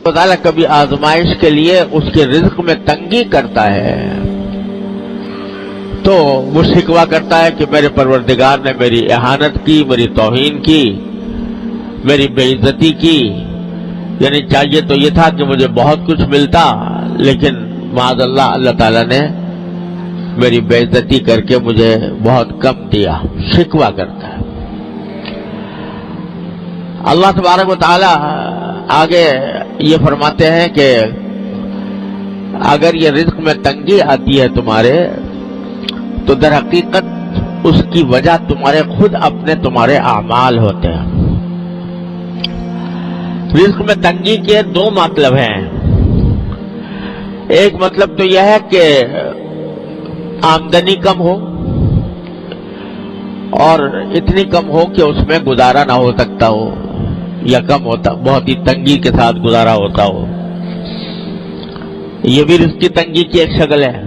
و تعالیٰ کبھی آزمائش کے لیے اس کے رزق میں تنگی کرتا ہے تو وہ شکوہ کرتا ہے کہ میرے پروردگار نے میری اہانت کی، میری توہین کی، میری بے عزتی کی، یعنی چاہیے تو یہ تھا کہ مجھے بہت کچھ ملتا، لیکن معاذ اللہ اللہ تعالیٰ نے میری بے عزتی کر کے مجھے بہت کم دیا، شکوہ کرتا ہے۔ اللہ تبارک و تعالیٰ آگے یہ فرماتے ہیں کہ اگر یہ رزق میں تنگی آتی ہے تمہارے تو در حقیقت اس کی وجہ تمہارے خود اپنے تمہارے اعمال ہوتے ہیں۔ رزق میں تنگی کے دو مطلب ہیں۔ ایک مطلب تو یہ ہے کہ آمدنی کم ہو اور اتنی کم ہو کہ اس میں گزارا نہ ہو سکتا ہو، یا کم ہوتا بہت ہی تنگی کے ساتھ گزارا ہوتا ہو، یہ بھی رزق کی تنگی کی ایک شکل ہے۔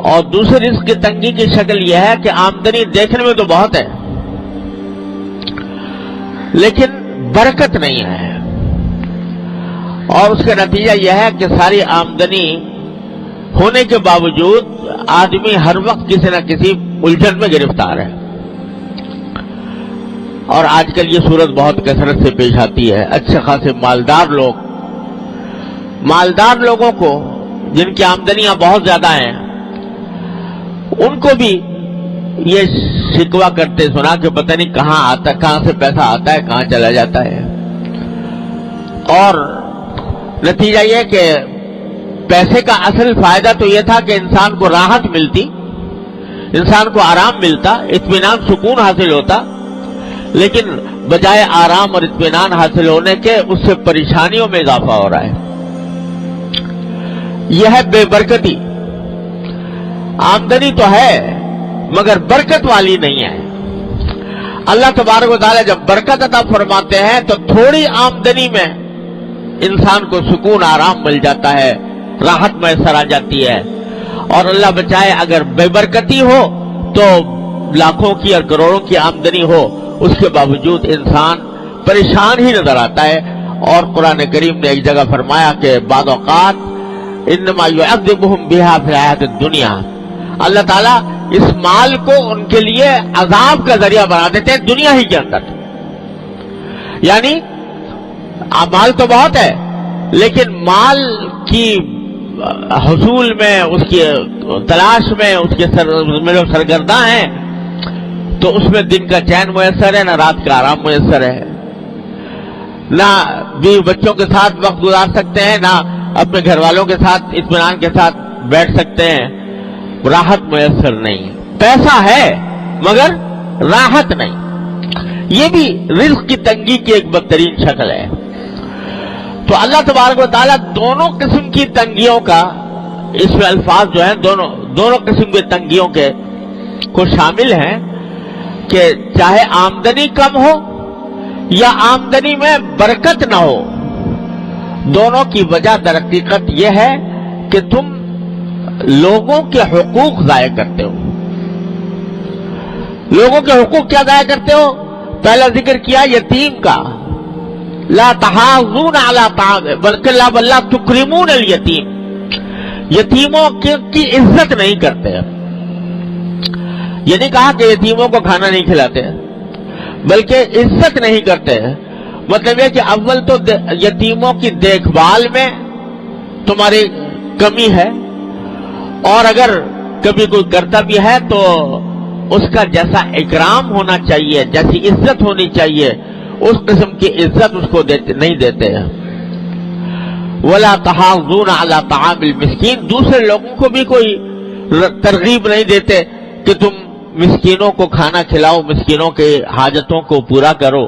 اور دوسری رزق کی تنگی کی شکل یہ ہے کہ آمدنی دیکھنے میں تو بہت ہے لیکن برکت نہیں ہے، اور اس کا نتیجہ یہ ہے کہ ساری آمدنی ہونے کے باوجود آدمی ہر وقت کسی نہ کسی الجھن میں گرفتار ہے۔ اور آج کل یہ صورت بہت کثرت سے پیش آتی ہے۔ اچھے خاصے مالدار لوگوں کو جن کی آمدنیاں بہت زیادہ ہیں، ان کو بھی یہ شکوہ کرتے سنا کہ پتہ نہیں کہاں سے پیسہ آتا ہے، کہاں چلا جاتا ہے، اور نتیجہ یہ کہ پیسے کا اصل فائدہ تو یہ تھا کہ انسان کو راحت ملتی، انسان کو آرام ملتا، اطمینان سکون حاصل ہوتا، لیکن بجائے آرام اور اطمینان حاصل ہونے کے اس سے پریشانیوں میں اضافہ ہو رہا ہے۔ یہ ہے بے برکتی۔ آمدنی تو ہے مگر برکت والی نہیں ہے۔ اللہ تبارک و تعالیٰ جب برکت عطا فرماتے ہیں تو تھوڑی آمدنی میں انسان کو سکون آرام مل جاتا ہے، راحت میسر آ جاتی ہے، اور اللہ بچائے اگر بے برکتی ہو تو لاکھوں کی اور کروڑوں کی آمدنی ہو، اس کے باوجود انسان پریشان ہی نظر آتا ہے۔ اور قرآن کریم نے ایک جگہ فرمایا کہ بعض اوقات انما یعذبہم بہا فی الحیاۃ الدنیا، اللہ تعالیٰ اس مال کو ان کے لیے عذاب کا ذریعہ بنا دیتے ہیں دنیا ہی کے اندر۔ یعنی مال تو بہت ہے لیکن مال کی حصول میں، اس کی تلاش میں، اس کے جو سرگرداں ہیں تو اس میں دن کا چین میسر ہے، نہ رات کا آرام میسر ہے، نہ بیوی بچوں کے ساتھ وقت گزار سکتے ہیں، نہ اپنے گھر والوں کے ساتھ اطمینان کے ساتھ بیٹھ سکتے ہیں، راحت میسر نہیں۔ پیسہ ہے مگر راحت نہیں، یہ بھی رزق کی تنگی کی ایک بدترین شکل ہے۔ تو اللہ تبارک و تعالیٰ دونوں قسم کی تنگیوں کا، اس میں الفاظ جو ہیں دونوں قسم کی تنگیوں کے کو شامل ہیں کہ چاہے آمدنی کم ہو یا آمدنی میں برکت نہ ہو، دونوں کی وجہ در حقیقت یہ ہے کہ تم لوگوں کے حقوق ضائع کرتے ہو۔ لوگوں کے حقوق کیا ضائع کرتے ہو؟ پہلا ذکر کیا یتیم کا، لا تحاضون علی طعام بلکہ لا تکرمون الیتیم، یتیموں کی عزت نہیں کرتے۔ یہ نہیں کہا کہ یتیموں کو کھانا نہیں کھلاتے، بلکہ عزت نہیں کرتے۔ مطلب یہ کہ اول تو یتیموں کی دیکھ بھال میں تمہاری کمی ہے، اور اگر کبھی کوئی کرتا بھی ہے تو اس کا جیسا اکرام ہونا چاہیے، جیسی عزت ہونی چاہیے، اس قسم کی عزت اس کو نہیں دیتے ہیں۔ وَلَا تَحَاضُونَ عَلَىٰ طَعَامِ الْمِسْكِينِ، دوسرے لوگوں کو بھی کوئی ترغیب نہیں دیتے کہ تم مسکینوں کو کھانا کھلاؤ، مسکینوں کے حاجتوں کو پورا کرو۔